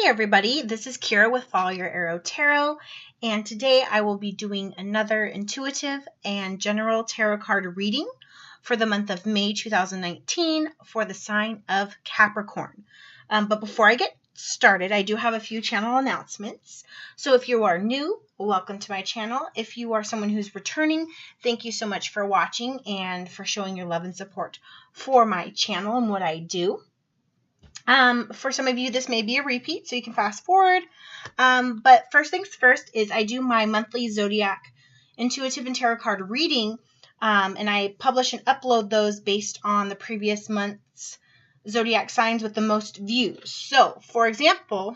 Hey everybody, this is Kira with Follow Your Arrow Tarot, and today I will be doing another intuitive and general tarot card reading for the month of May 2019 for the sign of Capricorn. But before I get started, I do have a few channel announcements. So if you are new, welcome to my channel. If you are someone who's returning, thank you so much for watching and for showing your love and support for my channel and what I do. For some of you, this may be a repeat, so you can fast forward. But first things first is I do my monthly Zodiac intuitive and tarot card reading, and I publish and upload those based on the previous month's Zodiac signs with the most views. So, for example,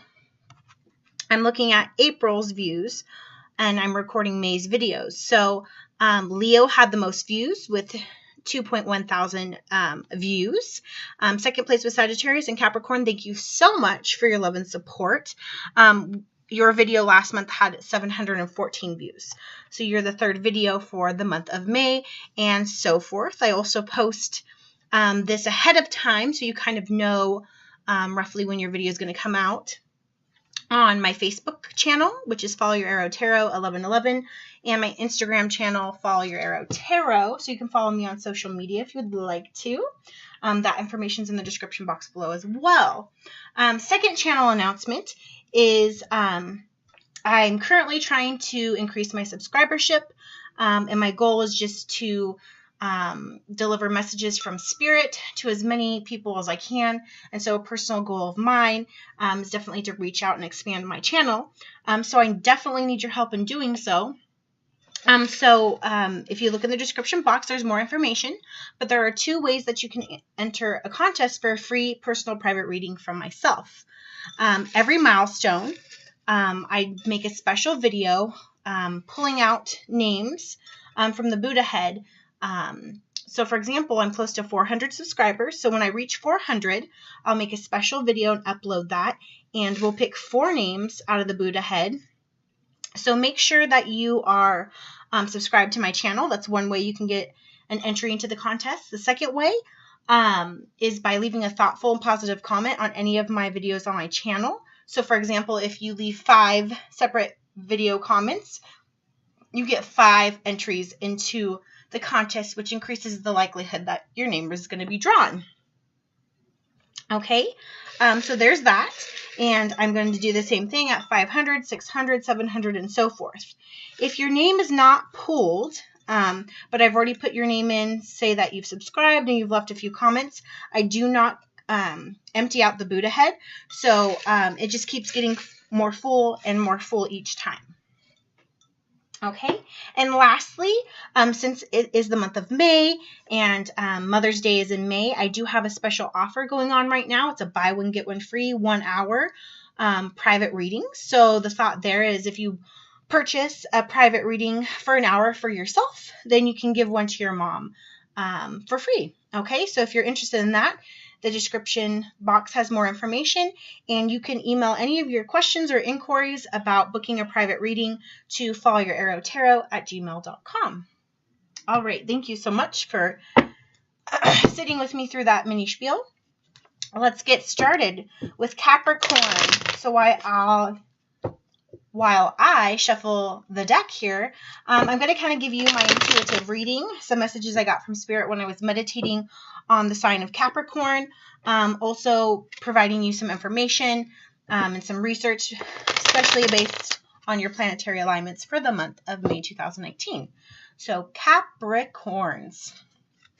I'm looking at April's views, and I'm recording May's videos. So, Leo had the most views with 2.1 thousand views. Second place was Sagittarius and Capricorn. Thank you so much for your love and support. Your video last month had 714 views. So you're the third video for the month of May and so forth. I also post this ahead of time so you kind of know roughly when your video is going to come out on my Facebook channel, which is Follow Your Arrow Tarot 1111, and my Instagram channel, Follow Your Arrow Tarot, so you can follow me on social media if you would like to. That information is in the description box below as well. Second channel announcement is I'm currently trying to increase my subscribership, and my goal is just to deliver messages from Spirit to as many people as I can. And so a personal goal of mine is definitely to reach out and expand my channel. So I definitely need your help in doing so. If you look in the description box, there's more information, but there are two ways that you can enter a contest for a free personal private reading from myself. Every milestone, I make a special video pulling out names from the Buddha head. So for example, I'm close to 400 subscribers. So when I reach 400, I'll make a special video and upload that, and we'll pick 4 names out of the Buddha head. So make sure that you are subscribed to my channel. That's one way you can get an entry into the contest. The second way is by leaving a thoughtful and positive comment on any of my videos on my channel. So for example, if you leave 5 separate video comments, you get 5 entries into the contest, which increases the likelihood that your name is going to be drawn. Okay, so there's that, and I'm going to do the same thing at 500, 600, 700, and so forth. If your name is not pulled, but I've already put your name in, say that you've subscribed and you've left a few comments, I do not empty out the Buddha head, so it just keeps getting more full and more full each time. Okay, and lastly, since it is the month of May and Mother's Day is in May, I do have a special offer going on right now. It's a buy one, get one free 1 hour private reading. So the thought there is if you purchase a private reading for an hour for yourself, then you can give one to your mom for free. Okay, so if you're interested in that, the description box has more information, and you can email any of your questions or inquiries about booking a private reading to followyourarrowtarot@gmail.com. All right, thank you so much for sitting with me through that mini spiel. Let's get started with Capricorn. So while I shuffle the deck here, I'm going to kind of give you my intuitive reading, some messages I got from Spirit when I was meditating on the sign of Capricorn, also providing you some information and some research, especially based on your planetary alignments for the month of May 2019. So Capricorns,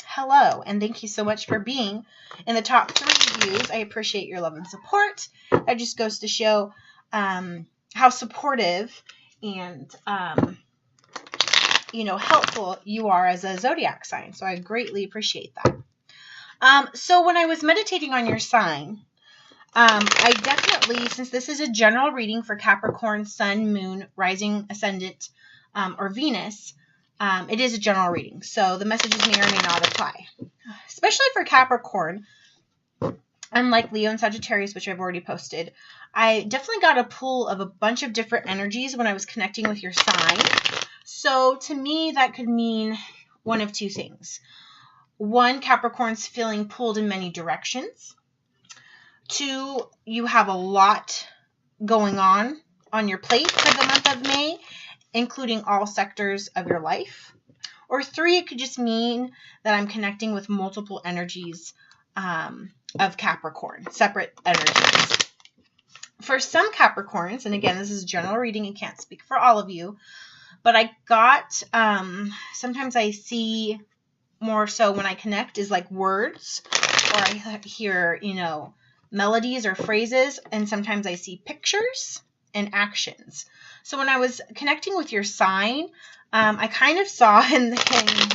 hello, and thank you so much for being in the top 3 views. I appreciate your love and support. That just goes to show how supportive and, helpful you are as a zodiac sign. So I greatly appreciate that. So when I was meditating on your sign, I definitely, since this is a general reading for Capricorn, Sun, Moon, Rising, Ascendant, or Venus, it is a general reading. So the messages may or may not apply. Especially for Capricorn, unlike Leo and Sagittarius, which I've already posted, I definitely got a pull of a bunch of different energies when I was connecting with your sign. So to me, that could mean one of 2 things. 1, Capricorn's feeling pulled in many directions. 2, you have a lot going on your plate for the month of May, including all sectors of your life. Or 3, it could just mean that I'm connecting with multiple energies of Capricorn, separate energies. For some Capricorns, and again, this is general reading, I can't speak for all of you, but I got, sometimes I see more so when I connect is like words, or I hear, melodies or phrases, and sometimes I see pictures and actions. So when I was connecting with your sign, I kind of saw, and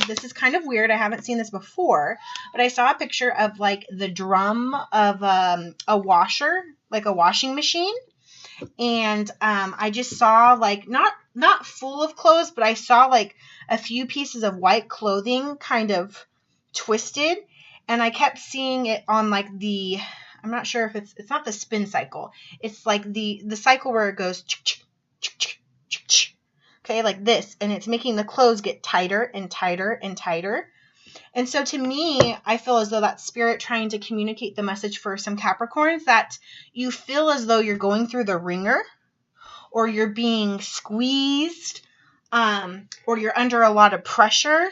this is kind of weird, I haven't seen this before, but I saw a picture of like the drum of a washer, like a washing machine. And I just saw like, not full of clothes, but I saw like a few pieces of white clothing kind of twisted. And I kept seeing it on like I'm not sure if it's not the spin cycle. It's like the cycle where it goes, okay, like this. And it's making the clothes get tighter and tighter and tighter. And so to me, I feel as though that's spirit trying to communicate the message for some Capricorns that you feel as though you're going through the ringer, or you're being squeezed, or you're under a lot of pressure.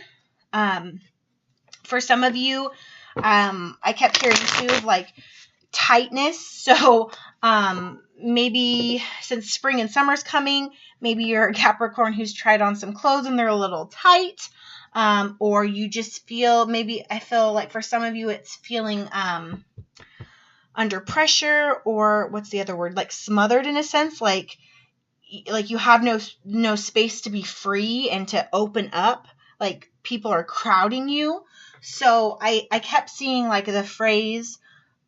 For some of you, I kept hearing too of like tightness. So maybe since spring and summer's coming, maybe you're a Capricorn who's tried on some clothes and they're a little tight. Or you just feel, maybe I feel like for some of you it's feeling under pressure, or what's the other word, like smothered in a sense, like you have no space to be free and to open up, like people are crowding you. So I kept seeing like the phrase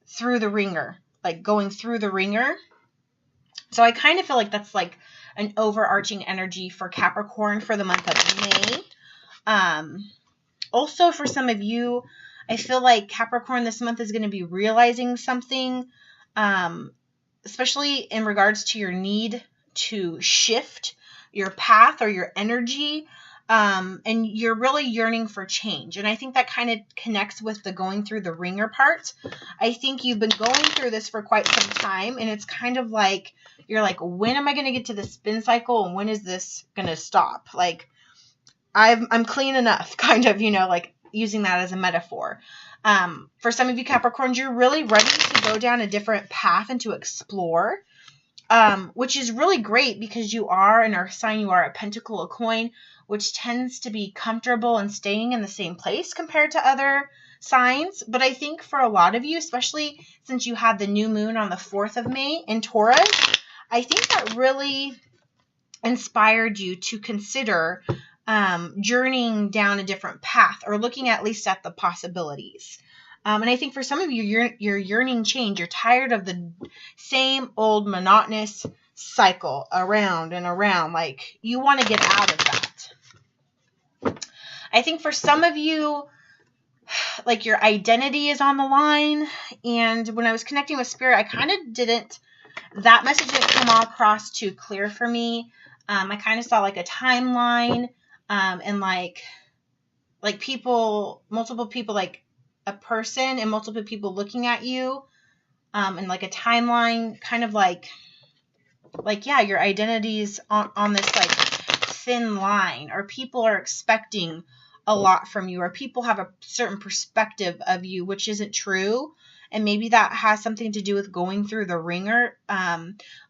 through the ringer, like going through the ringer. So I kind of feel like that's like an overarching energy for Capricorn for the month of May. Also for some of you, I feel like Capricorn this month is going to be realizing something, especially in regards to your need to shift your path or your energy. And you're really yearning for change. And I think that kind of connects with the going through the ringer part. I think you've been going through this for quite some time, and it's kind of like, you're like, when am I going to get to the spin cycle, and when is this going to stop? Like, I'm clean enough, kind of, like using that as a metaphor. For some of you Capricorns, you're really ready to go down a different path and to explore, which is really great because you are, in our sign, you are a pentacle, a coin, which tends to be comfortable and staying in the same place compared to other signs. But I think for a lot of you, especially since you had the new moon on the 4th of May in Taurus, I think that really inspired you to consider journeying down a different path, or looking at least at the possibilities. And I think for some of you, you're yearning change. You're tired of the same old monotonous cycle around and around. Like, you want to get out of that. I think for some of you, like, your identity is on the line. And when I was connecting with spirit, I kind of that message didn't come all across too clear for me. I kind of saw like a timeline, and like people, multiple people, like a person and multiple people looking at you, and like a timeline, kind of like, yeah, your identity's on this like thin line, or people are expecting a lot from you, or people have a certain perspective of you, which isn't true. And maybe that has something to do with going through the ringer,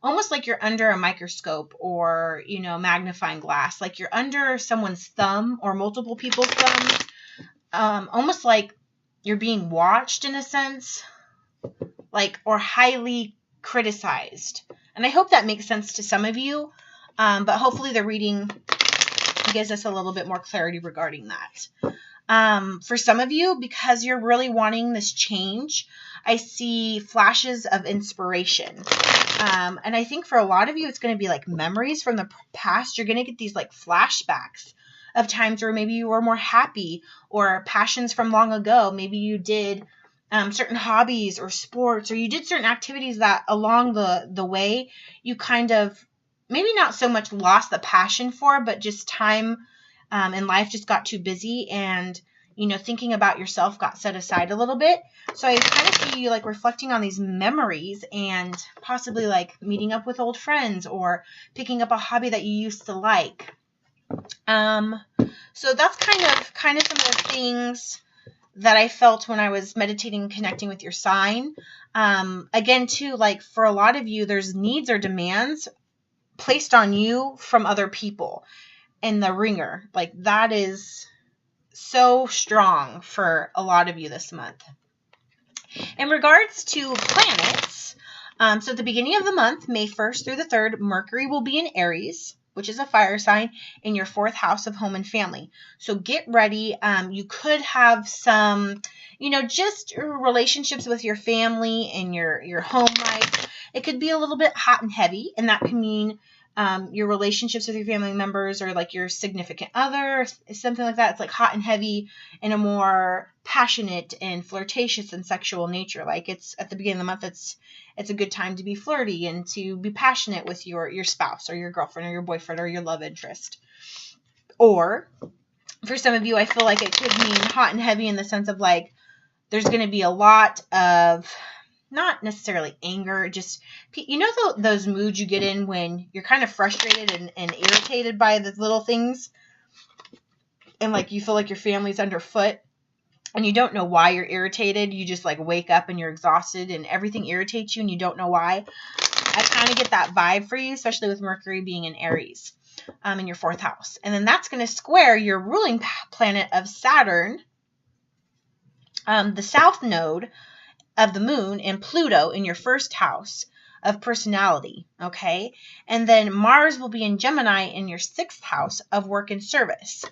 almost like you're under a microscope or, magnifying glass, like you're under someone's thumb or multiple people's thumbs, almost like you're being watched in a sense, like, or highly criticized. And I hope that makes sense to some of you, but hopefully the reading gives us a little bit more clarity regarding that. For some of you, because you're really wanting this change, I see flashes of inspiration. And I think for a lot of you, it's going to be like memories from the past. You're going to get these like flashbacks of times where maybe you were more happy, or passions from long ago. Maybe you did certain hobbies or sports, or you did certain activities that along the way you kind of maybe not so much lost the passion for, but just time in life just got too busy, and thinking about yourself got set aside a little bit. So I kind of see you like reflecting on these memories and possibly like meeting up with old friends or picking up a hobby that you used to like. So that's kind of some of the things that I felt when I was meditating and connecting with your sign. Again, too, like for a lot of you, there's needs or demands placed on you from other people. And the Wringer, like that is so strong for a lot of you this month. In regards to planets, so at the beginning of the month, May 1st through the 3rd, Mercury will be in Aries, which is a fire sign, in your 4th house of home and family. So get ready. You could have some, just relationships with your family and your home life. It could be a little bit hot and heavy, and that can mean your relationships with your family members or like your significant other, something like that. It's like hot and heavy in a more passionate and flirtatious and sexual nature. Like it's at the beginning of the month, it's a good time to be flirty and to be passionate with your spouse or your girlfriend or your boyfriend or your love interest. Or for some of you, I feel like it could mean hot and heavy in the sense of like there's going to be a lot of not necessarily anger, just, those moods you get in when you're kind of frustrated and irritated by the little things, and like you feel like your family's underfoot and you don't know why you're irritated. You just like wake up and you're exhausted and everything irritates you and you don't know why. I kind of get that vibe for you, especially with Mercury being in Aries in your 4th house. And then that's going to square your ruling planet of Saturn, the south node of the moon, and Pluto in your 1st house of personality, okay? And then Mars will be in Gemini in your 6th house of work and service.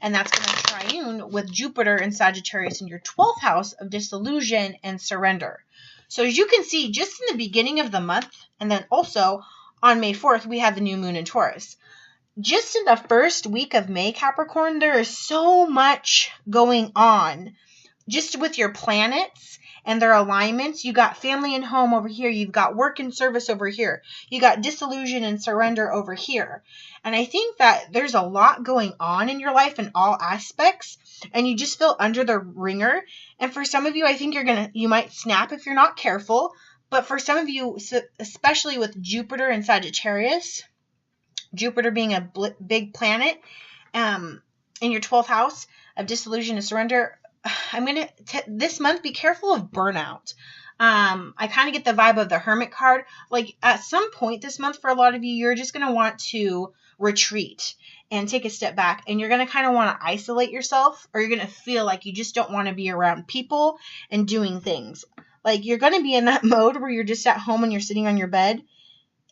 And that's going to triune with Jupiter and Sagittarius in your 12th house of disillusion and surrender. So as you can see, just in the beginning of the month, and then also on May 4th, we have the new moon in Taurus. Just in the first week of May, Capricorn, there is so much going on just with your planets and their alignments. You got family and home over here. You've got work and service over here. You got disillusion and surrender over here. And I think that there's a lot going on in your life in all aspects, and you just feel under the ringer. And for some of you, I think you might snap if you're not careful. But for some of you, especially with Jupiter and Sagittarius, Jupiter being a big planet in your 12th house of disillusion and surrender, I'm going to, this month, be careful of burnout. I kind of get the vibe of the Hermit card. Like at some point this month, for a lot of you, you're just going to want to retreat and take a step back, and you're going to kind of want to isolate yourself, or you're going to feel like you just don't want to be around people and doing things. Like you're going to be in that mode where you're just at home and you're sitting on your bed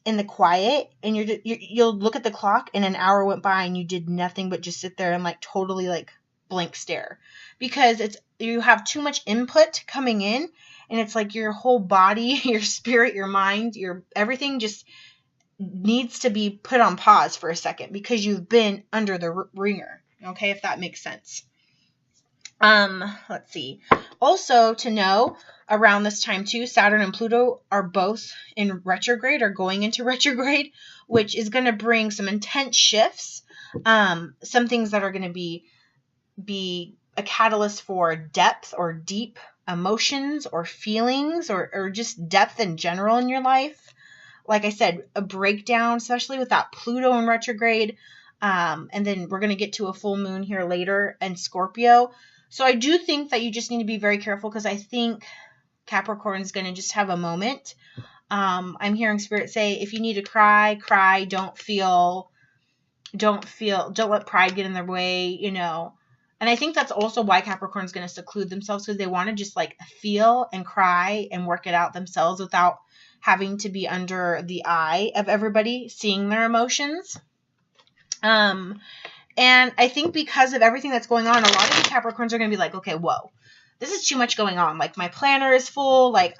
in the quiet, and you'll look at the clock and an hour went by and you did nothing but just sit there and like totally like blank stare, because you have too much input coming in, and it's like your whole body, your spirit, your mind, your everything just needs to be put on pause for a second because you've been under the ringer. Okay, if that makes sense. Let's see. Also to know, around this time too, Saturn and Pluto are both in retrograde or going into retrograde, which is going to bring some intense shifts. Some things that are going to be a catalyst for depth or deep emotions or feelings or just depth in general in your life. Like I said, a breakdown, especially with that Pluto in retrograde. And then we're going to get to a full moon here later in Scorpio. So I do think that you just need to be very careful, because I think Capricorn is going to just have a moment. I'm hearing Spirit say, if you need to cry, cry. Don't let pride get in their way, And I think that's also why Capricorn's going to seclude themselves, because they want to just like feel and cry and work it out themselves without having to be under the eye of everybody seeing their emotions. And I think because of everything that's going on, a lot of you Capricorns are going to be like, okay, whoa, this is too much going on. Like my planner is full. Like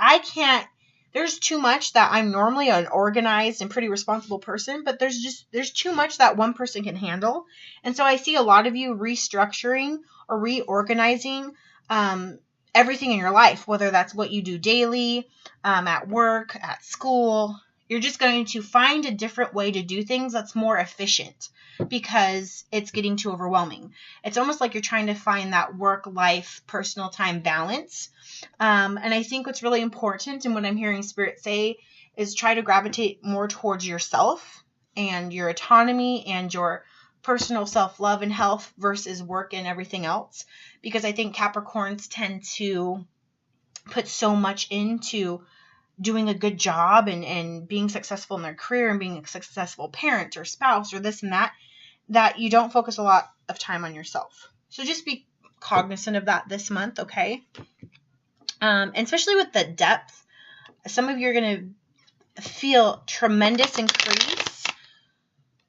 there's too much that I'm normally an organized and pretty responsible person, but there's too much that one person can handle. And so I see a lot of you restructuring or reorganizing everything in your life, whether that's what you do daily, at work, at school, you're just going to find a different way to do things that's more efficient because it's getting too overwhelming. It's almost like you're trying to find that work-life, personal time balance. And I think what's really important, and what I'm hearing Spirit say, is try to gravitate more towards yourself and your autonomy and your personal self-love and health versus work and everything else. Because I think Capricorns tend to put so much into doing a good job and being successful in their career and being a successful parent or spouse or this and that you don't focus a lot of time on yourself. So just be cognizant of that this month, okay? And especially with the depth, some of you are going to feel tremendous increase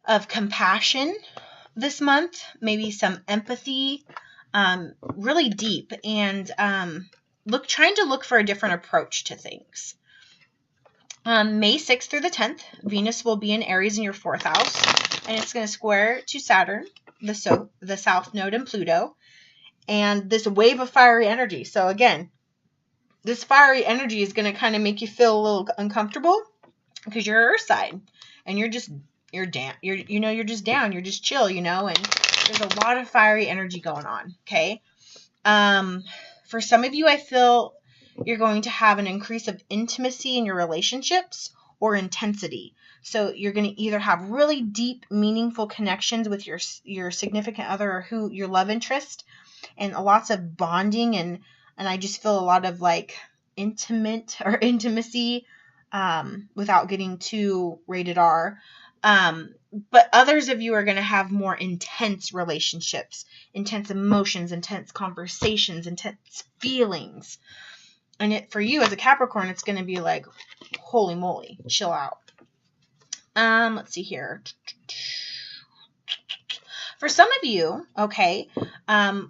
of compassion this month, maybe some empathy, really deep, and trying to look for a different approach to things. May 6th through the 10th, Venus will be in Aries in your 4th house, and it's going to square to Saturn, the South Node, and Pluto, and this wave of fiery energy. So again, this fiery energy is going to kind of make you feel a little uncomfortable because you're Earth side, and you're just down. You're just down. You're just chill, and there's a lot of fiery energy going on. Okay. For some of you, I feel you're going to have an increase of intimacy in your relationships or intensity. So you're going to either have really deep, meaningful connections with your significant other or your love interest, and lots of bonding, and I just feel a lot of like intimacy without getting too rated R. But others of you are going to have more intense relationships, intense emotions, intense conversations, intense feelings. And for you as a Capricorn, it's going to be like, holy moly, chill out. Let's see here. For some of you, okay,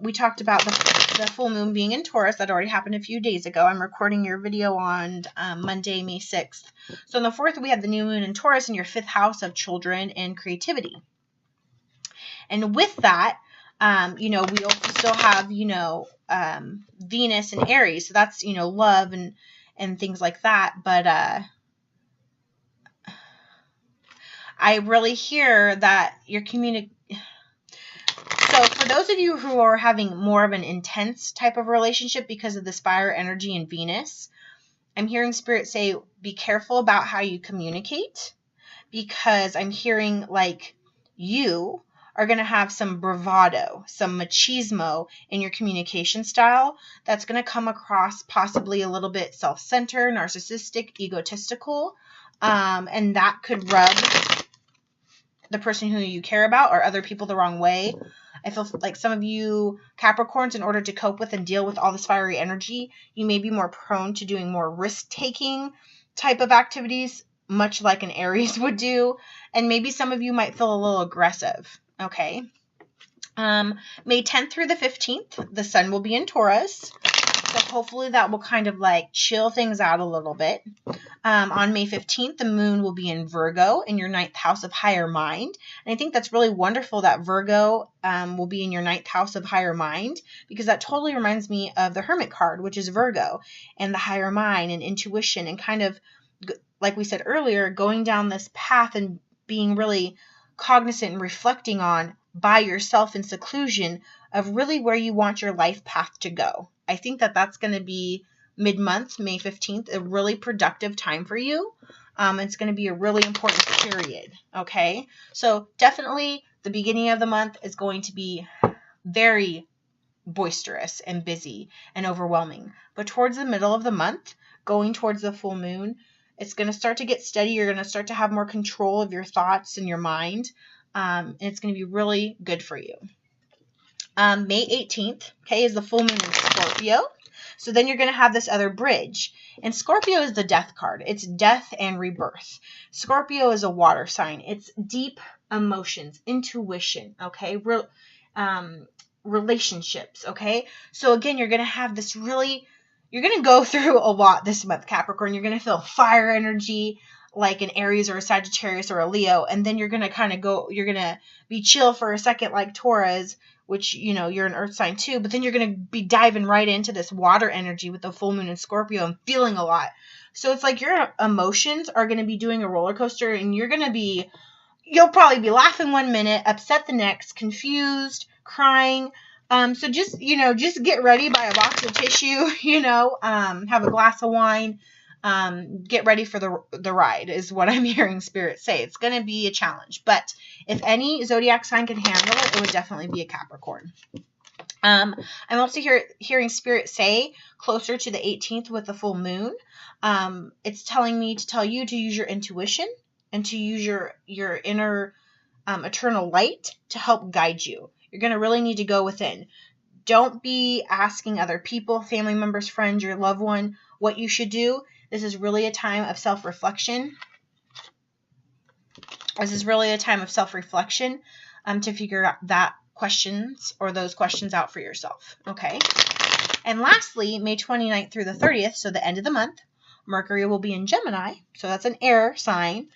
we talked about the full moon being in Taurus. That already happened a few days ago. I'm recording your video on Monday, May 6th. So on the 4th, we have the new moon in Taurus in your 5th house of children and creativity. And with that, we also still have, Venus and Aries. So that's, love and things like that. But I really hear that your So for those of you who are having more of an intense type of relationship because of this fire energy in Venus, I'm hearing Spirit say, be careful about how you communicate, because I'm hearing like you are going to have some bravado, some machismo in your communication style that's going to come across possibly a little bit self-centered, narcissistic, egotistical, and that could rub the person who you care about or other people the wrong way. I feel like some of you Capricorns, in order to cope with and deal with all this fiery energy, you may be more prone to doing more risk-taking type of activities, much like an Aries would do. And maybe some of you might feel a little aggressive. Okay. May 10th through the 15th, the sun will be in Taurus. So hopefully that will kind of like chill things out a little bit. On May 15th, the moon will be in Virgo in your 9th house of higher mind. And I think that's really wonderful that Virgo will be in your 9th house of higher mind, because that totally reminds me of the Hermit card, which is Virgo, and the higher mind and intuition, and kind of, like we said earlier, going down this path and being really cognizant and reflecting on by yourself in seclusion of really where you want your life path to go. I think that that's going to be mid-month, May 15th, a really productive time for you. It's going to be a really important period, okay? So definitely the beginning of the month is going to be very boisterous and busy and overwhelming. But towards the middle of the month, going towards the full moon, it's going to start to get steady. You're going to start to have more control of your thoughts and your mind. And it's going to be really good for you. May 18th, okay, is the full moon in Scorpio. So then you're going to have this other bridge. And Scorpio is the death card. It's death and rebirth. Scorpio is a water sign. It's deep emotions, intuition, okay, relationships, okay? So again, you're going to have this you're going to go through a lot this month, Capricorn. You're going to feel fire energy like an Aries or a Sagittarius or a Leo. And then you're going to you're going to be chill for a second like Taurus, which, you're an earth sign too. But then you're going to be diving right into this water energy with the full moon in Scorpio and feeling a lot. So it's like your emotions are going to be doing a roller coaster, and you'll probably be laughing one minute, upset the next, confused, crying. So just get ready, buy a box of tissue, have a glass of wine, get ready for the ride is what I'm hearing Spirit say. It's going to be a challenge, but if any zodiac sign can handle it, it would definitely be a Capricorn. I'm also hearing Spirit say closer to the 18th with the full moon. It's telling me to tell you to use your intuition and to use your inner eternal light to help guide you. You're going to really need to go within. Don't be asking other people, family members, friends, your loved one, what you should do. This is really a time of self-reflection. To figure out those questions out for yourself. Okay. And lastly, May 29th through the 30th, so the end of the month, Mercury will be in Gemini. So that's an air sign.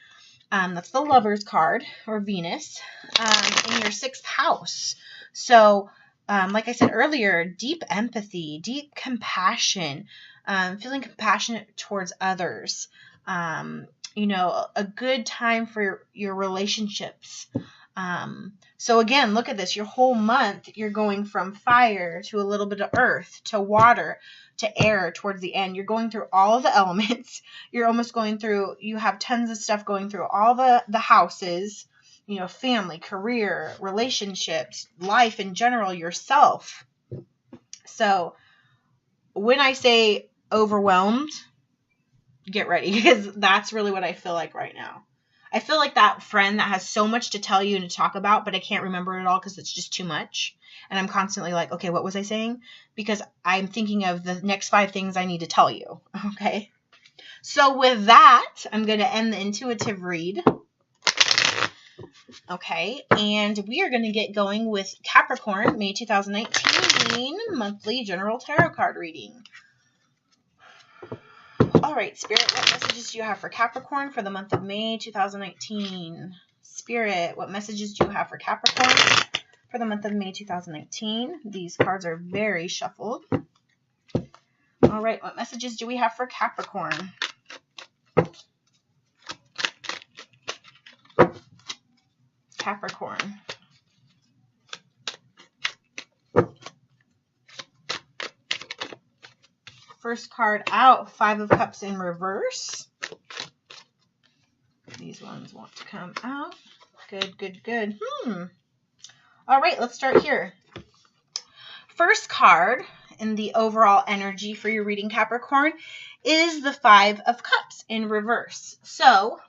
That's the Lover's card, or Venus, in your 6th house. So, like I said earlier, deep empathy, deep compassion, feeling compassionate towards others, a good time for your relationships. So again, look at this. Your whole month, you're going from fire to a little bit of earth to water to air towards the end. You're going through all of the elements. You're almost going through, you have tons of stuff going through all the houses, family, career, relationships, life in general, yourself. So when I say overwhelmed, get ready, because that's really what I feel like right now. I feel like that friend that has so much to tell you and to talk about, but I can't remember it all because it's just too much. And I'm constantly like, okay, what was I saying? Because I'm thinking of the next 5 things I need to tell you. Okay. So with that, I'm going to end the intuitive read. Okay. And we are going to get going with Capricorn, May 2019 monthly general tarot card reading. All right, Spirit, what messages do you have for Capricorn for the month of May 2019? Spirit, what messages do you have for Capricorn for the month of May 2019? These cards are very shuffled. All right, what messages do we have for Capricorn? Capricorn. First card out, 5 of Cups in reverse. These ones want to come out. Good, good, good. All right, let's start here. First card in the overall energy for your reading, Capricorn, is the 5 of Cups in reverse. So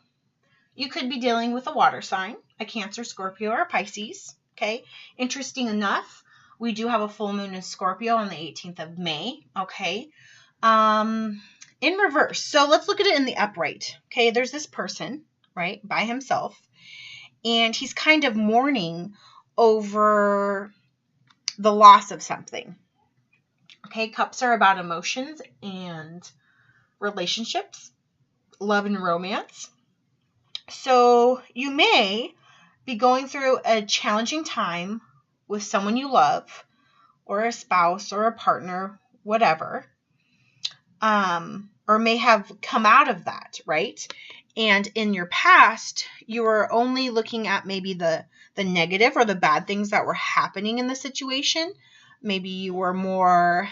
you could be dealing with a water sign, a Cancer, Scorpio, or a Pisces. Okay, interesting enough, we do have a full moon in Scorpio on the 18th of May. Okay. In reverse. So let's look at it in the upright. Okay, there's this person, right, by himself, and he's kind of mourning over the loss of something. Okay, cups are about emotions and relationships, love and romance. So you may be going through a challenging time with someone you love, or a spouse, or a partner, whatever. Or may have come out of that, right? And in your past, you were only looking at maybe the negative or the bad things that were happening in the situation. Maybe you were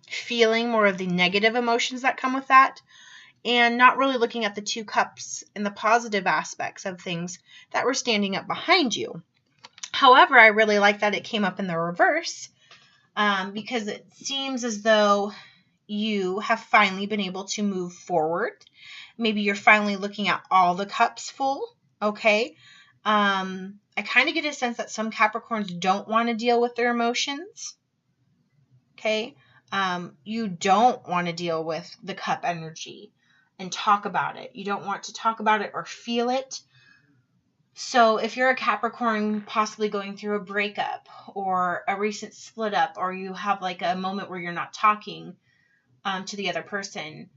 feeling more of the negative emotions that come with that, and not really looking at the 2 cups and the positive aspects of things that were standing up behind you. However, I really like that it came up in the reverse, because it seems as though you have finally been able to move forward. Maybe you're finally looking at all the cups full. Okay. I kind of get a sense that some Capricorns don't want to deal with their emotions. Okay. You don't want to deal with the cup energy and talk about it. You don't want to talk about it or feel it. So if you're a Capricorn possibly going through a breakup or a recent split up, or you have like a moment where you're not talking to the other person,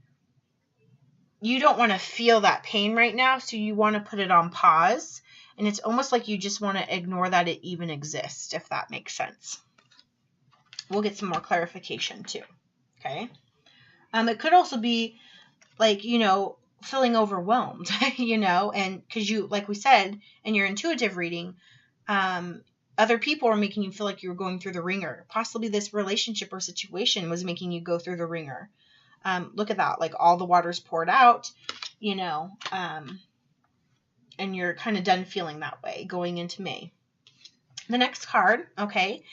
you don't want to feel that pain right now, so you want to put it on pause, and it's almost like you just want to ignore that it even exists, if that makes sense. We'll get some more clarification too. Okay. It could also be like, you know, feeling overwhelmed, you know, and because you, like we said, in your intuitive reading, other people were making you feel like you were going through the ringer. Possibly this relationship or situation was making you go through the ringer. Look at that, like all the water's poured out, you know, and you're kind of done feeling that way going into May. The next card, okay,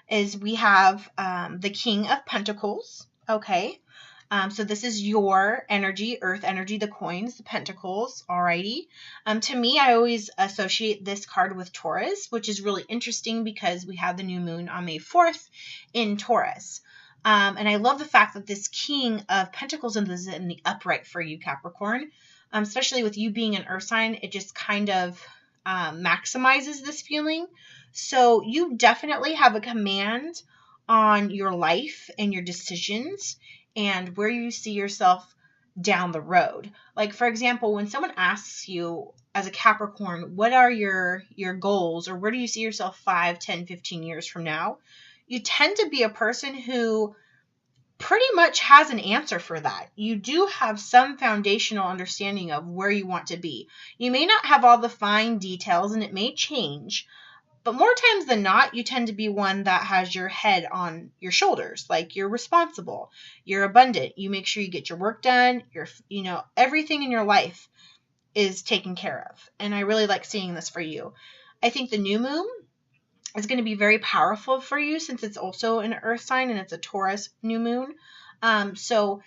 is we have the King of Pentacles, okay. So this is your energy, earth energy, the coins, the pentacles, alrighty. To me, I always associate this card with Taurus, which is really interesting because we have the new moon on May 4th in Taurus. And I love the fact that this King of Pentacles is in the upright for you, Capricorn. Especially with you being an earth sign, it just kind of maximizes this feeling. So you definitely have a command on your life and your decisions and where you see yourself down the road. Like, for example, when someone asks you as a Capricorn, what are your goals, or where do you see yourself 5, 10, 15 years from now? You tend to be a person who pretty much has an answer for that. You do have some foundational understanding of where you want to be. You may not have all the fine details, and it may change, but more times than not, you tend to be one that has your head on your shoulders. Like, you're responsible, you're abundant, you make sure you get your work done, you know, everything in your life is taken care of. And I really like seeing this for you. I think the new moon is going to be very powerful for you since it's also an earth sign and it's a Taurus new moon. So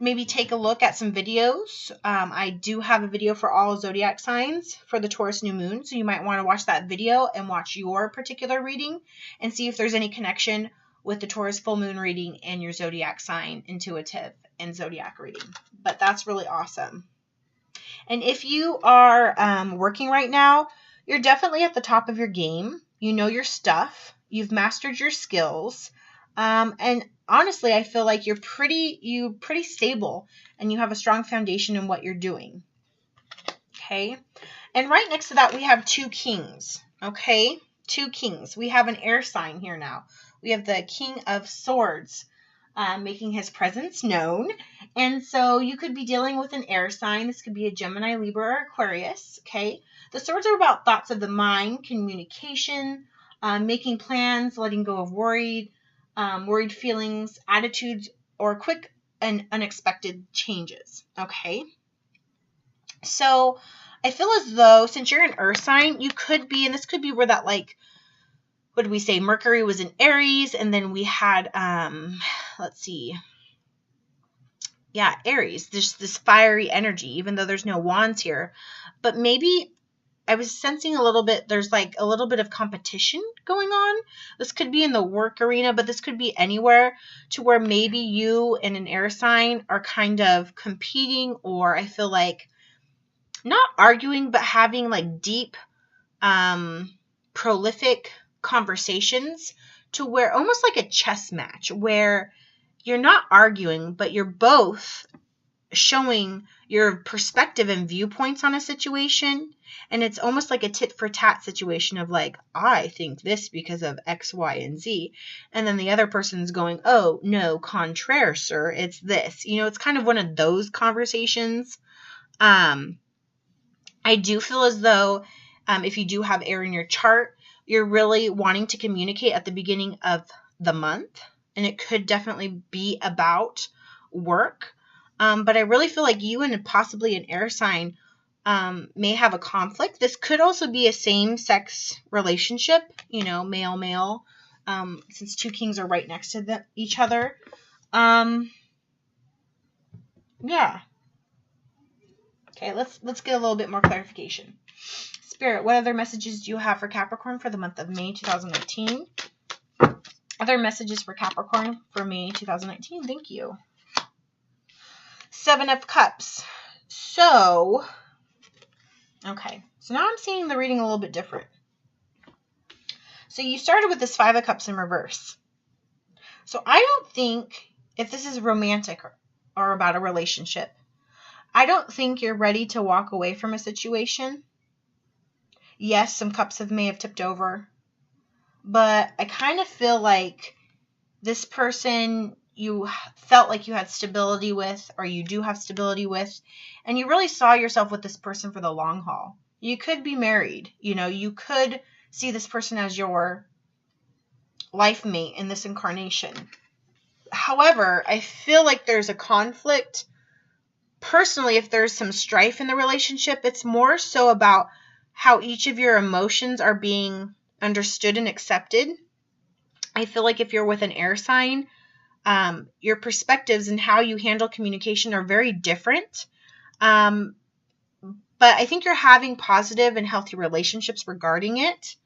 maybe take a look at some videos. I do have a video for all zodiac signs for the Taurus new moon. So you might want to watch that video and watch your particular reading and see if there's any connection with the Taurus full moon reading and your zodiac sign intuitive and zodiac reading. But that's really awesome. And if you are working right now, you're definitely at the top of your game. You know your stuff. You've mastered your skills. And honestly, I feel like you're pretty stable and you have a strong foundation in what you're doing. Okay. And right next to that, we have two kings. Okay. Two kings. We have an air sign here now. We have the King of Swords, making his presence known. And so you could be dealing with an air sign. This could be a Gemini, Libra, or Aquarius. Okay. The swords are about thoughts of the mind, communication, making plans, letting go of worried feelings, attitudes, or quick and unexpected changes. Okay. So I feel as though since you're an earth sign, you could be, and this could be where that, like, what did we say? Mercury was in Aries, and then we had, let's see. Yeah, Aries, this fiery energy, even though there's no wands here. But maybe I was sensing a little bit, there's like a little bit of competition going on. This could be in the work arena, but this could be anywhere to where maybe you and an air sign are kind of competing, or I feel like not arguing, but having like deep, prolific conversations to where almost like a chess match where you're not arguing, but you're both showing your perspective and viewpoints on a situation. And it's almost like a tit for tat situation of like, I think this because of X, Y, and Z. And then the other person's going, oh, no, contraire, sir. It's this. You know, it's kind of one of those conversations. I do feel as though if you do have air in your chart, you're really wanting to communicate at the beginning of the month. And it could definitely be about work. But I really feel like you and possibly an air sign may have a conflict. This could also be a same-sex relationship, you know, male-male, since two kings are right next to each other. Yeah. Okay, let's get a little bit more clarification. Spirit, what other messages do you have for Capricorn for the month of May 2019? Other messages for Capricorn for May 2019. Thank you. 7 of Cups. So, okay. So now I'm seeing the reading a little bit different. So you started with this 5 of Cups in reverse. So I don't think, if this is romantic or about a relationship, I don't think you're ready to walk away from a situation. Yes, some cups may have tipped over. But I kind of feel like this person you felt like you had stability with, or you do have stability with, and you really saw yourself with this person for the long haul. You could be married, you could see this person as your life mate in this incarnation. However, I feel like there's a conflict. Personally, if there's some strife in the relationship, it's more so about how each of your emotions are being understood and accepted. I feel like if you're with an air sign, your perspectives and how you handle communication are very different. But I think you're having positive and healthy relationships regarding it,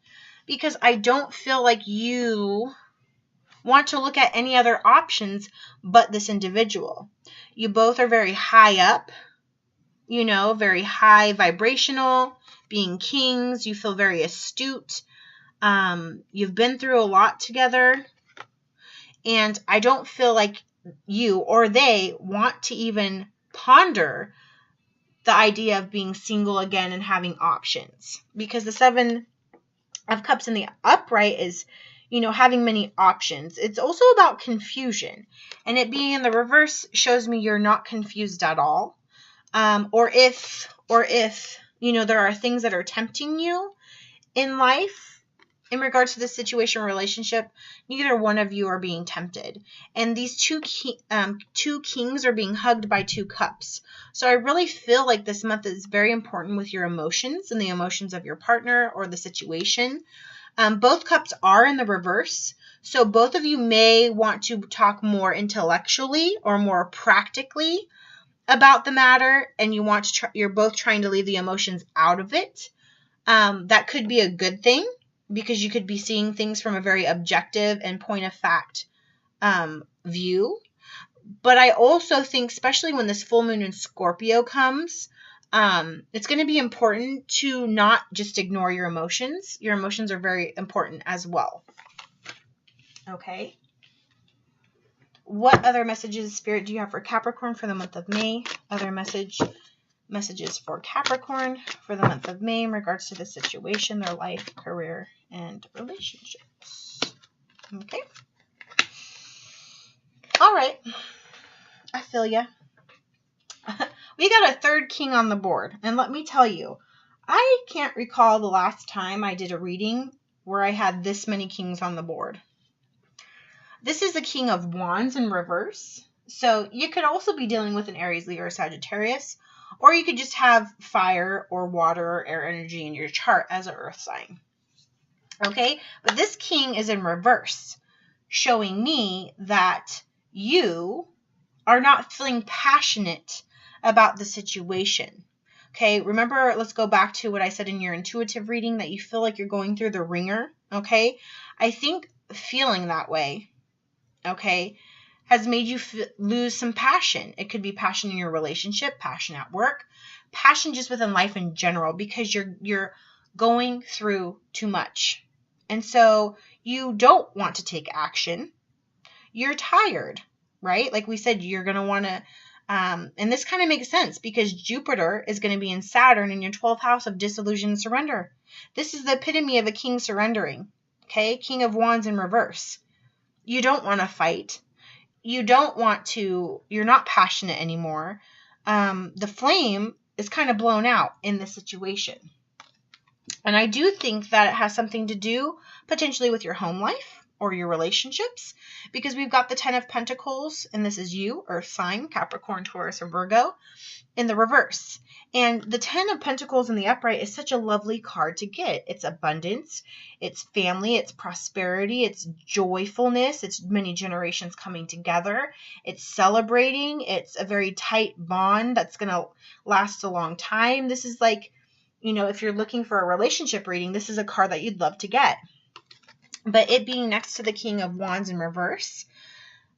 because I don't feel like you want to look at any other options but this individual. You both are very high up, very high vibrational, being kings. You feel very astute. You've been through a lot together. And I don't feel like you or they want to even ponder the idea of being single again and having options. Because the 7 of Cups in the upright is, having many options. It's also about confusion. And it being in the reverse shows me you're not confused at all. Or if, there are things that are tempting you in life, in regards to this situation or relationship, neither one of you are being tempted. And these two kings are being hugged by 2 cups. So I really feel like this month is very important with your emotions and the emotions of your partner or the situation. Both cups are in the reverse. So both of you may want to talk more intellectually or more practically about the matter. And you're both trying to leave the emotions out of it. That could be a good thing, because you could be seeing things from a very objective and point of fact view. But I also think, especially when this full moon in Scorpio comes, it's going to be important to not just ignore your emotions. Your emotions are very important as well. Okay. What other messages, Spirit, do you have for Capricorn for the month of May? Other messages for Capricorn for the month of May in regards to the situation, their life, career, and relationships. Okay. All right. I feel ya. We got a 3rd king on the board. And let me tell you, I can't recall the last time I did a reading where I had this many kings on the board. This is the King of Wands in reverse. So you could also be dealing with an Aries, Leo, or Sagittarius. Or you could just have fire or water or air energy in your chart as an earth sign. Okay? But this king is in reverse, showing me that you are not feeling passionate about the situation. Okay? Remember, let's go back to what I said in your intuitive reading, that you feel like you're going through the ringer. Okay? I think feeling that way, okay, has made you lose some passion. It could be passion in your relationship, passion at work, passion just within life in general, because you're going through too much. And so you don't want to take action. You're tired, right? Like we said, you're going to want to, and this kind of makes sense because Jupiter is going to be in Saturn in your 12th house of disillusion and surrender. This is the epitome of a king surrendering, okay? King of Wands in reverse. You don't want to fight. You don't want to, you're not passionate anymore. The flame is kind of blown out in this situation. And I do think that it has something to do potentially with your home life or your relationships, because we've got the 10 of Pentacles, and this is you, Earth sign, Capricorn, Taurus, or Virgo, in the reverse. And the 10 of Pentacles in the upright is such a lovely card to get. It's abundance, it's family, it's prosperity, it's joyfulness, it's many generations coming together, it's celebrating, it's a very tight bond that's going to last a long time. This is like, if you're looking for a relationship reading, this is a card that you'd love to get. But it being next to the King of Wands in reverse,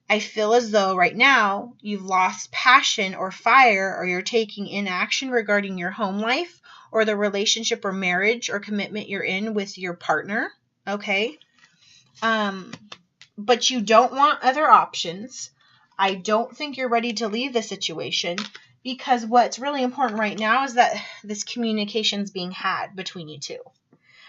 I feel as though right now you've lost passion or fire, or you're taking inaction regarding your home life or the relationship or marriage or commitment you're in with your partner, okay? But you don't want other options. I don't think you're ready to leave the situation, because what's really important right now is that this communication is being had between you two.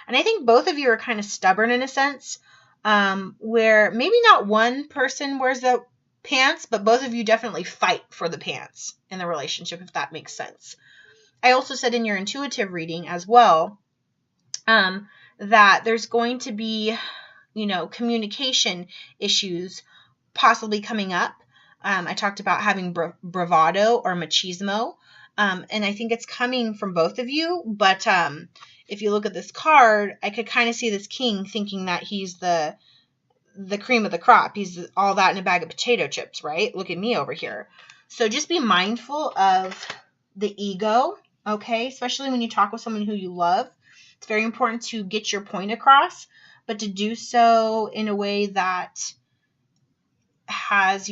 And I think both of you are kind of stubborn in a sense, where maybe not one person wears the pants, but both of you definitely fight for the pants in the relationship, if that makes sense. I also said in your intuitive reading as well, that there's going to be, communication issues possibly coming up. I talked about having bravado or machismo, and I think it's coming from both of you. But if you look at this card, I could kind of see this king thinking that he's the cream of the crop. He's all that in a bag of potato chips, right? Look at me over here. So just be mindful of the ego, okay? Especially when you talk with someone who you love. It's very important to get your point across, but to do so in a way that has,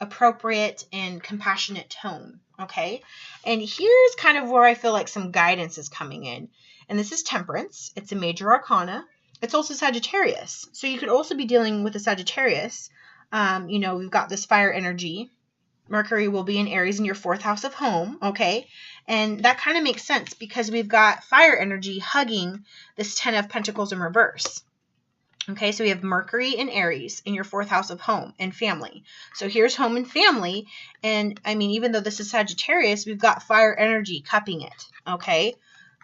appropriate and compassionate tone, okay? And here's kind of where I feel like some guidance is coming in. And this is Temperance. It's a major arcana. It's also Sagittarius. So you could also be dealing with a Sagittarius. We've got this fire energy. Mercury will be in Aries in your 4th house of home, okay? And that kind of makes sense because we've got fire energy hugging this 10 of Pentacles in reverse. Okay, so we have Mercury in Aries in your 4th house of home and family. So here's home and family. And I mean, even though this is Sagittarius, we've got fire energy cupping it, okay?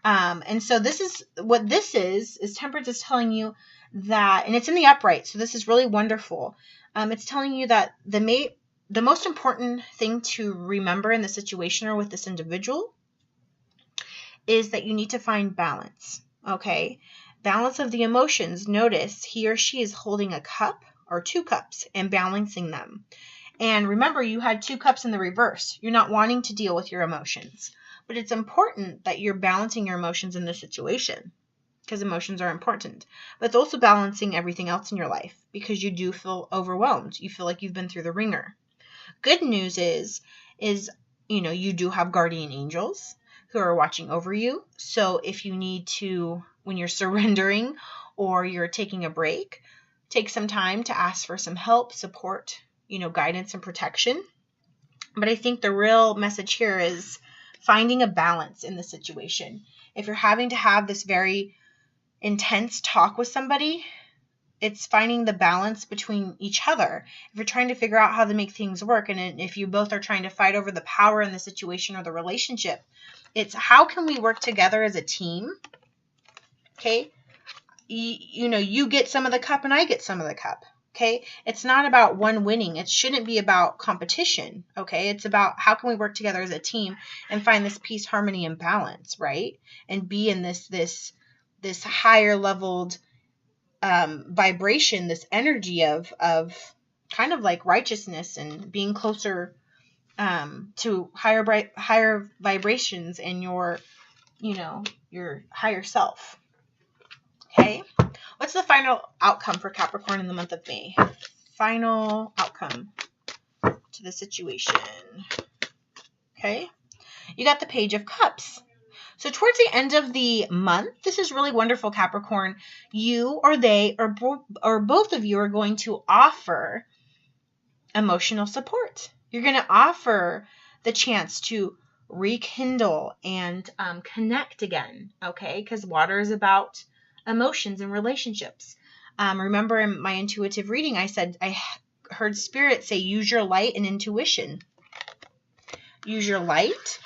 And so this is what this is Temperance is telling you that, and it's in the upright, so this is really wonderful. It's telling you that the most important thing to remember in the situation or with this individual is that you need to find balance, okay? Balance of the emotions. Notice he or she is holding a cup or 2 cups and balancing them. And remember, you had 2 cups in the reverse. You're not wanting to deal with your emotions. But it's important that you're balancing your emotions in this situation because emotions are important. But it's also balancing everything else in your life because you do feel overwhelmed. You feel like you've been through the ringer. Good news is you do have guardian angels who are watching over you. So if you need to, when you're surrendering or you're taking a break, take some time to ask for some help, support, guidance and protection. But I think the real message here is finding a balance in the situation. If you're having to have this very intense talk with somebody, it's finding the balance between each other. If you're trying to figure out how to make things work, and if you both are trying to fight over the power in the situation or the relationship, it's how can we work together as a team? Okay? You get some of the cup and I get some of the cup. Okay? It's not about one winning. It shouldn't be about competition. Okay? It's about how can we work together as a team and find this peace, harmony, and balance, right? And be in this higher leveled vibration, this energy of kind of like righteousness and being closer to higher vibrations in your higher self. Okay, what's the final outcome for Capricorn in the month of May? Final outcome to the situation. Okay, you got the Page of Cups. So towards the end of the month, this is really wonderful, Capricorn. You or they or both of you are going to offer emotional support. You're going to offer the chance to rekindle and connect again, okay? Because water is about emotions and relationships. Remember in my intuitive reading, I said I heard Spirit say use your light and intuition. Use your light.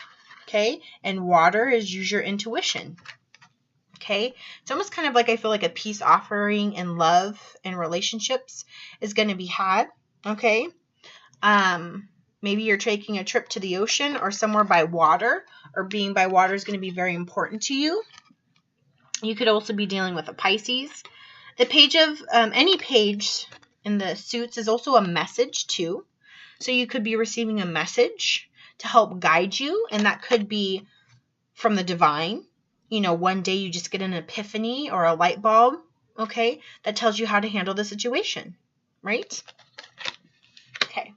Okay, and water is use your intuition. Okay, it's almost kind of like I feel like a peace offering in love and relationships is going to be had. Okay, maybe you're taking a trip to the ocean or somewhere by water, or being by water is going to be very important to you. You could also be dealing with a Pisces. The page of any page in the suits is also a message too. So you could be receiving a message to help guide you, and that could be from the divine. One day you just get an epiphany or a light bulb, okay, that tells you how to handle the situation, right? Okay.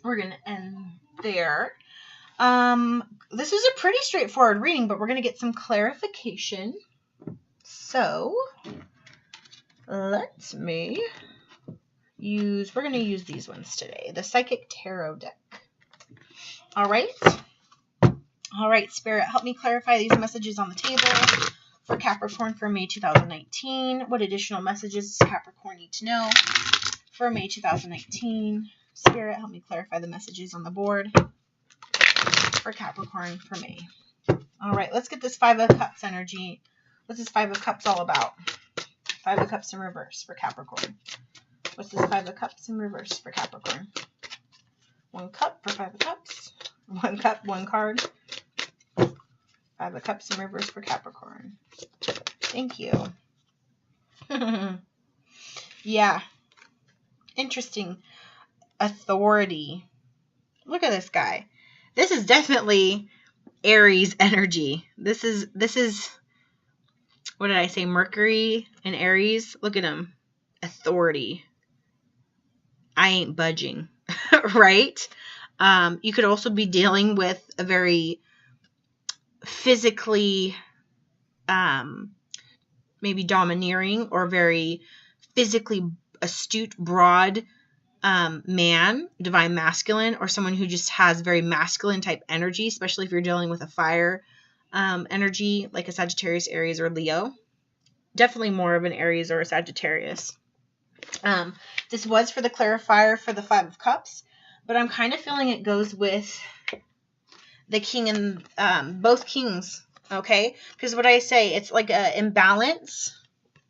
We're going to end there. This is a pretty straightforward reading, but we're going to get some clarification. So, let me we're going to use these ones today. The Psychic Tarot deck. All right. All right, Spirit, help me clarify these messages on the table for Capricorn for May 2019. What additional messages does Capricorn need to know for May 2019? Spirit, help me clarify the messages on the board for Capricorn for May. All right, let's get this Five of Cups energy. What's this Five of Cups all about? Five of Cups in reverse for Capricorn. What's this Five of Cups in reverse for Capricorn? One cup for Five of Cups. One cup, one card. Five of Cups in reverse for Capricorn. Thank you. Yeah. Interesting. Authority. Look at this guy. This is definitely Aries energy. This is what did I say? Mercury and Aries. Look at him. Authority. I ain't budging. Right? You could also be dealing with a very physically maybe domineering or very physically astute, broad man, divine masculine, or someone who just has very masculine type energy, especially if you're dealing with a fire energy like a Sagittarius, Aries, or Leo. Definitely more of an Aries or a Sagittarius. This was for the clarifier for the Five of Cups, but I'm kind of feeling it goes with the King and both Kings, okay? Because what I say, it's like an imbalance,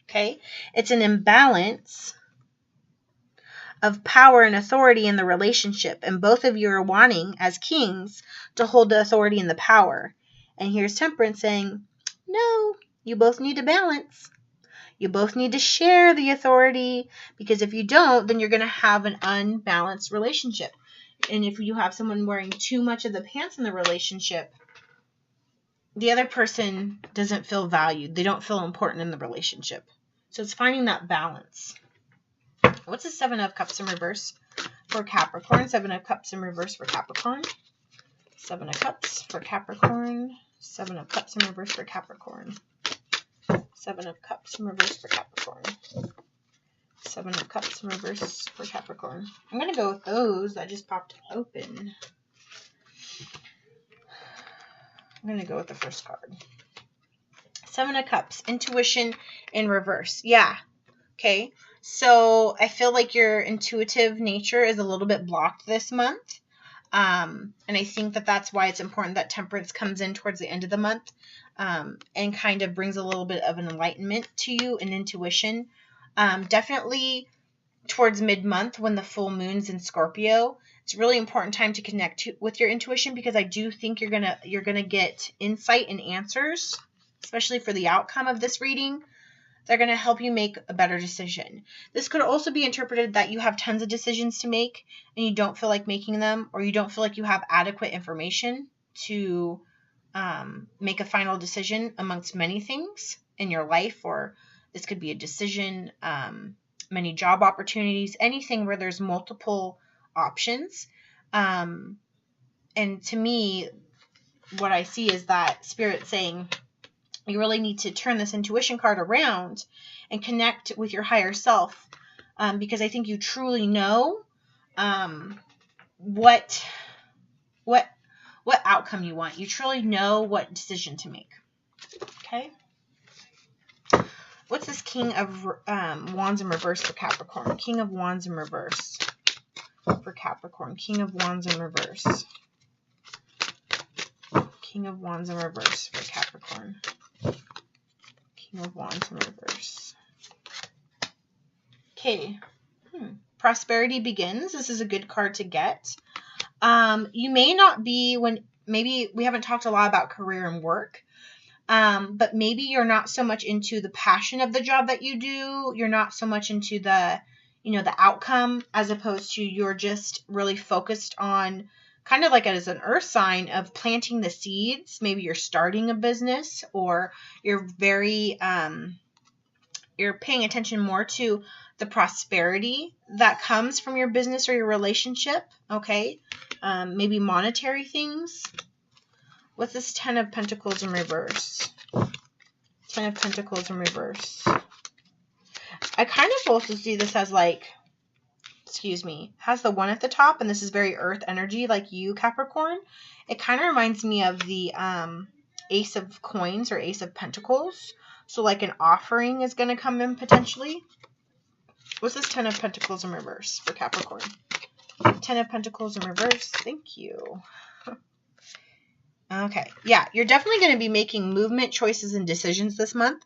okay? It's an imbalance of power and authority in the relationship, and both of you are wanting, as kings, to hold the authority and the power. And here's Temperance saying, no, you both need to balance. You both need to share the authority, because if you don't, then you're going to have an unbalanced relationship. And if you have someone wearing too much of the pants in the relationship, the other person doesn't feel valued. They don't feel important in the relationship. So it's finding that balance. What's the Seven of Cups in reverse for Capricorn? Seven of Cups in reverse for Capricorn. Seven of Cups for Capricorn. Seven of Cups in reverse for Capricorn. Seven of Cups in reverse for Capricorn. Seven of Cups in reverse for Capricorn. I'm going to go with those that just popped open. I'm going to go with the first card. Seven of Cups, intuition in reverse. Yeah. Okay. So I feel like your intuitive nature is a little bit blocked this month. And I think that that's why it's important that Temperance comes in towards the end of the month and kind of brings a little bit of an enlightenment to you and intuition. Definitely towards mid-month when the full moon's in Scorpio, it's a really important time to connect with your intuition, because I do think you're gonna get insight and answers, especially for the outcome of this reading. They're going to help you make a better decision. This could also be interpreted that you have tons of decisions to make and you don't feel like making them, or you don't feel like you have adequate information to make a final decision amongst many things in your life. Or this could be a decision, many job opportunities, anything where there's multiple options. And to me, what I see is that Spirit saying, you really need to turn this intuition card around and connect with your higher self, because I think you truly know what outcome you want. You truly know what decision to make. Okay. What's this King of Wands in reverse for Capricorn? King of Wands in reverse for Capricorn. King of Wands in reverse. King of Wands in reverse for Capricorn. King of Wands in reverse. Okay. Prosperity begins. This is a good card to get. You may not be, maybe we haven't talked a lot about career and work, but maybe you're not so much into the passion of the job that you do. You're not so much into the outcome, as opposed to you're just really focused on, kind of like as an earth sign, of planting the seeds. Maybe you're starting a business, or you're very, you're paying attention more to the prosperity that comes from your business or your relationship. Okay. Maybe monetary things. What's this Ten of Pentacles in reverse? Ten of Pentacles in reverse. I kind of also see this as like, has the one at the top, and this is very earth energy, like you, Capricorn. It kind of reminds me of the Ace of Coins or Ace of Pentacles, So like an offering is going to come in potentially. What's this 10 of Pentacles in reverse for Capricorn? 10 of Pentacles in reverse. Thank you. Okay. Yeah, you're definitely going to be making movement, choices, and decisions this month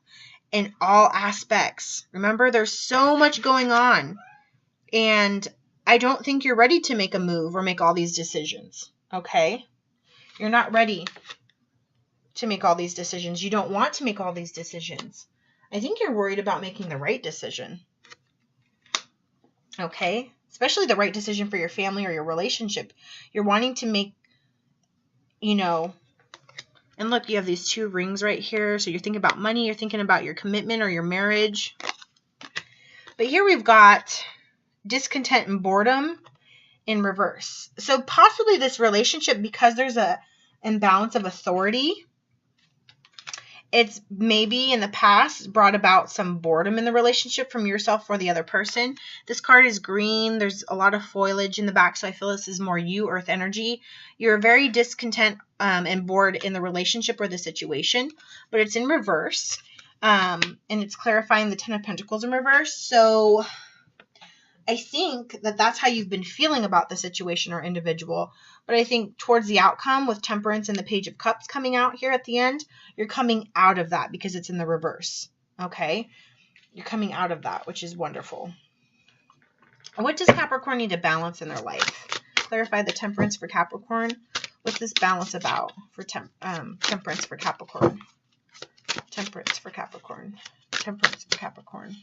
in all aspects. Remember, there's so much going on. And I don't think you're ready to make a move or make all these decisions. Okay? You're not ready to make all these decisions. You don't want to make all these decisions. I think you're worried about making the right decision. Okay? Especially the right decision for your family or your relationship. You're wanting to make, you know, and look, you have these 2 rings right here. So you're thinking about money. You're thinking about your commitment or your marriage. But here we've got discontent and boredom in reverse. So possibly this relationship, because there's a imbalance of authority, it's maybe in the past brought about some boredom in the relationship from yourself or the other person. This card is green. There's a lot of foliage in the back, so I feel this is more you, earth energy. You're very discontent and bored in the relationship or the situation, but it's in reverse. And it's clarifying the 10 of Pentacles in reverse. So I think that that's how you've been feeling about the situation or individual. But I think towards the outcome with Temperance and the Page of Cups coming out here at the end, you're coming out of that because it's in the reverse. Okay? You're coming out of that, which is wonderful. What does Capricorn need to balance in their life? Clarify the Temperance for Capricorn. What's this balance about for Temperance for Capricorn? Temperance for Capricorn. Temperance for Capricorn.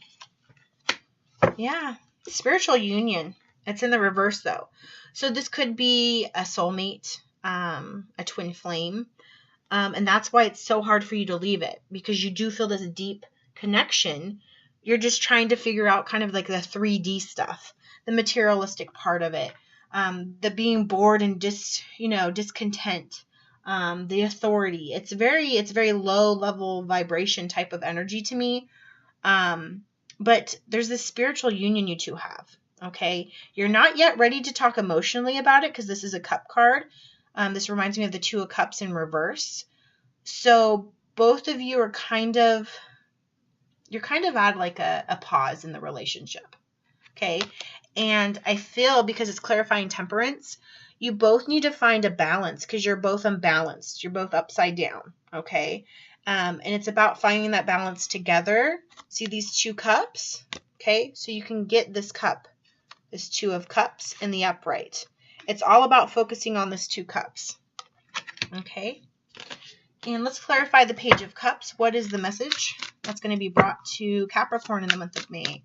Yeah. Spiritual union. It's in the reverse though. So this could be a soulmate, a twin flame. And that's why it's so hard for you to leave it, because you do feel this deep connection. You're just trying to figure out kind of like the 3D stuff, the materialistic part of it, the being bored and discontent, the authority. It's very low level vibration type of energy to me. But there's this spiritual union you two have, okay? You're not yet ready to talk emotionally about it because this is a cup card. This reminds me of the 2 of Cups in reverse. So both of you are you're kind of at like a pause in the relationship, okay? And I feel, because it's clarifying Temperance, you both need to find a balance because you're both unbalanced. You're both upside down, okay? And it's about finding that balance together. See these 2 cups? Okay, so you can get this cup, this 2 of Cups in the upright. It's all about focusing on this 2 cups. Okay, and let's clarify the Page of Cups. What is the message that's going to be brought to Capricorn in the month of May?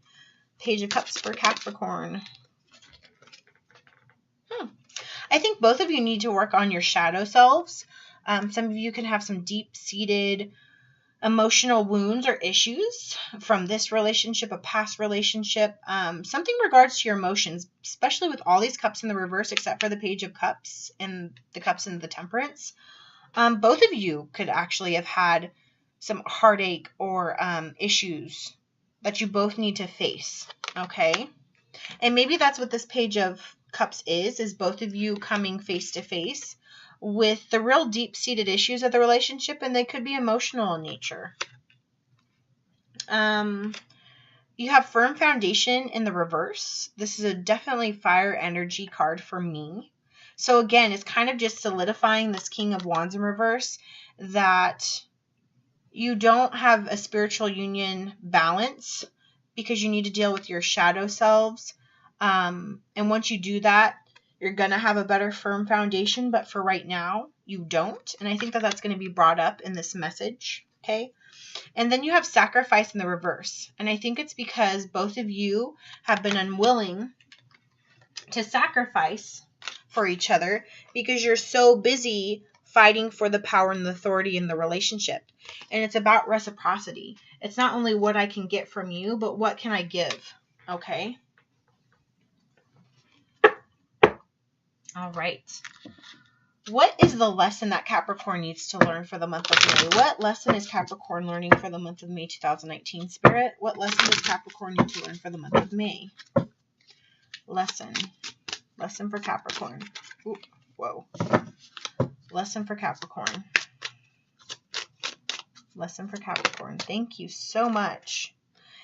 Page of Cups for Capricorn. I think both of you need to work on your shadow selves. Some of you can have some deep-seated emotional wounds or issues from this relationship, a past relationship, something in regards to your emotions, especially with all these cups in the reverse except for the Page of Cups and the cups in the Temperance. Both of you could actually have had some heartache or issues that you both need to face, okay? And maybe that's what this Page of Cups is both of you coming face to face with the real deep-seated issues of the relationship, and they could be emotional in nature. You have Firm Foundation in the reverse. This is a definitely fire energy card for me. So again, it's kind of just solidifying this King of Wands in reverse, that you don't have a spiritual union balance because you need to deal with your shadow selves. And once you do that, you're going to have a better firm foundation, but for right now, you don't. And I think that that's going to be brought up in this message, okay? And then you have Sacrifice in the reverse. And I think it's because both of you have been unwilling to sacrifice for each other because you're so busy fighting for the power and the authority in the relationship. And it's about reciprocity. It's not only what I can get from you, but what can I give, okay? All right. What is the lesson that Capricorn needs to learn for the month of May? What lesson is Capricorn learning for the month of May 2019, Spirit? What lesson does Capricorn need to learn for the month of May? Lesson. Lesson for Capricorn. Ooh, whoa. Lesson for Capricorn. Lesson for Capricorn. Thank you so much.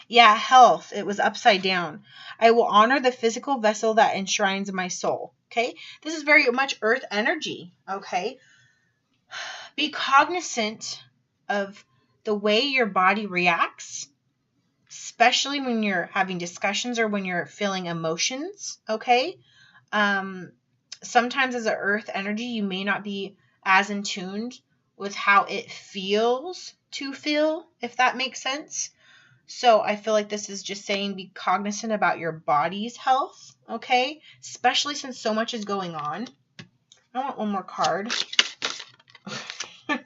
Yeah, health. It was upside down. I will honor the physical vessel that enshrines my soul. Okay? This is very much earth energy. Okay? Be cognizant of the way your body reacts, especially when you're having discussions or when you're feeling emotions. Okay? Sometimes as an earth energy, you may not be as in tune with how it feels to feel, if that makes sense. So I feel like this is just saying be cognizant about your body's health, okay? Especially since so much is going on. I want one more card.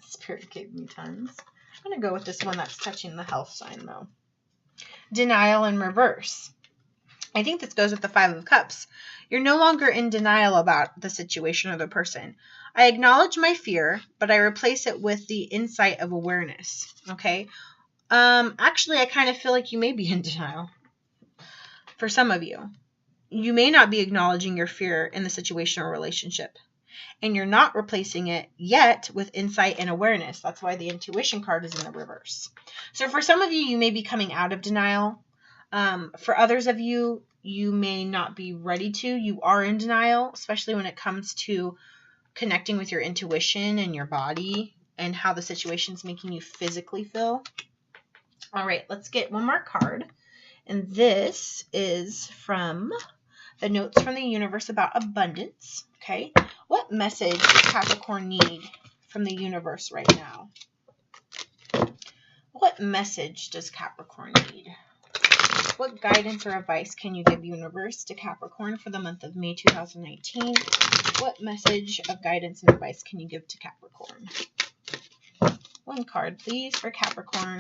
Spirit gave me tons. I'm going to go with this one that's touching the health sign, though. Denial in reverse. I think this goes with the Five of Cups. You're no longer in denial about the situation or the person. I acknowledge my fear, but I replace it with the insight of awareness, okay? Actually, I kind of feel like you may be in denial. For some of you, you may not be acknowledging your fear in the situation or relationship, and you're not replacing it yet with insight and awareness. That's why the intuition card is in the reverse. So for some of you, you may be coming out of denial. For others of you, you may not be ready to. You are in denial, especially when it comes to connecting with your intuition and your body and how the situation's making you physically feel. All right, let's get one more card. And this is from the Notes from the Universe about Abundance. Okay, what message does Capricorn need from the universe right now? What message does Capricorn need? What guidance or advice can you give universe to Capricorn for the month of May 2019? What message of guidance and advice can you give to Capricorn? One card, please, for Capricorn.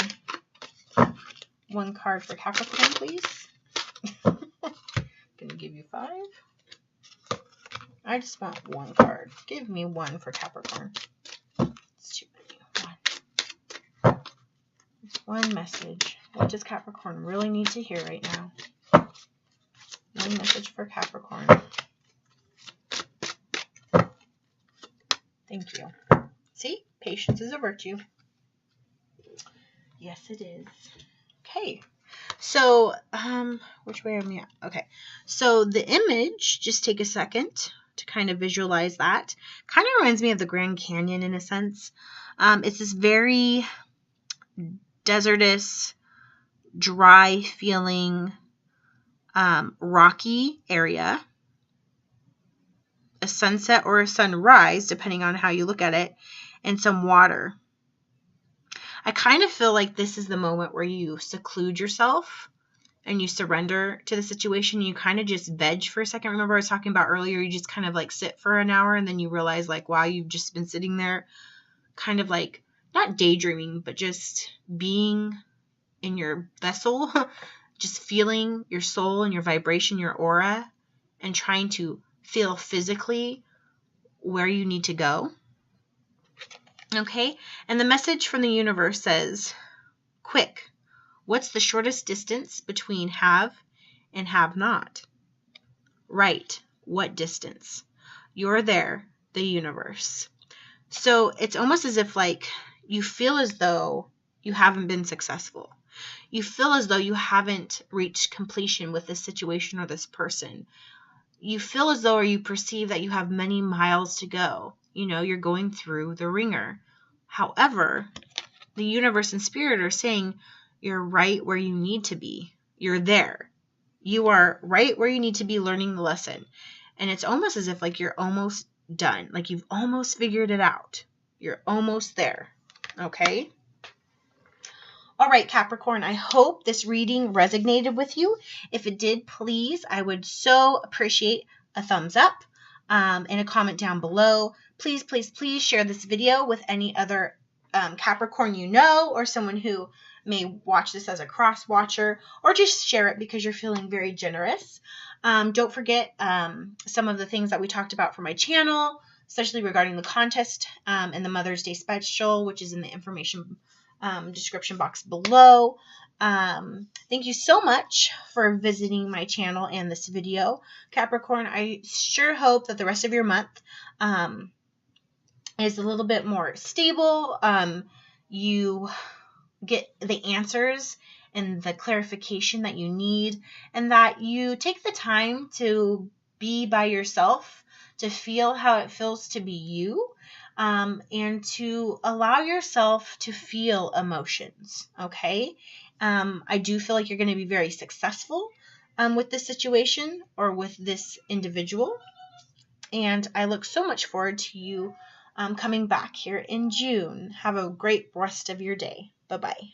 One card for Capricorn, please. Gonna give you 5. I just want one card. Give me one for Capricorn. It's too many. One message. What does Capricorn really need to hear right now? One message for Capricorn. Thank you. See? Patience is a virtue. Yes, it is. Okay. So, which way am I at? Okay. So the image, just take a second to kind of visualize that. Kind of reminds me of the Grand Canyon in a sense. It's this very desertous, dry feeling, rocky area. A sunset or a sunrise, depending on how you look at it, and some water. I kind of feel like this is the moment where you seclude yourself and you surrender to the situation. You kind of just veg for a second. Remember I was talking about earlier, you just kind of like sit for an hour and then you realize like, wow, you've just been sitting there kind of like, not daydreaming, but just being in your vessel, just feeling your soul and your vibration, your aura, and trying to feel physically where you need to go. Okay, and the message from the universe says, quick, what's the shortest distance between have and have not? Right, what distance? You're there, the universe. So it's almost as if like you feel as though you haven't been successful. You feel as though you haven't reached completion with this situation or this person. You feel as though or you perceive that you have many miles to go. You know, you're going through the ringer. However, the universe and spirit are saying you're right where you need to be. You're there. You are right where you need to be learning the lesson. And it's almost as if like you're almost done. Like you've almost figured it out. You're almost there. Okay? All right, Capricorn, I hope this reading resonated with you. If it did, please, I would so appreciate a thumbs up and a comment down below. Please, please, please share this video with any other Capricorn you know or someone who may watch this as a cross-watcher, or just share it because you're feeling very generous. Don't forget some of the things that we talked about for my channel, especially regarding the contest and the Mother's Day special, which is in the information description box below. Thank you so much for visiting my channel and this video, Capricorn. I sure hope that the rest of your month is a little bit more stable. You get the answers and the clarification that you need, and that you take the time to be by yourself, to feel how it feels to be you, and to allow yourself to feel emotions, okay? I do feel like you're going to be very successful with this situation or with this individual, and I look so much forward to you coming back here in June. Have a great rest of your day. Bye-bye.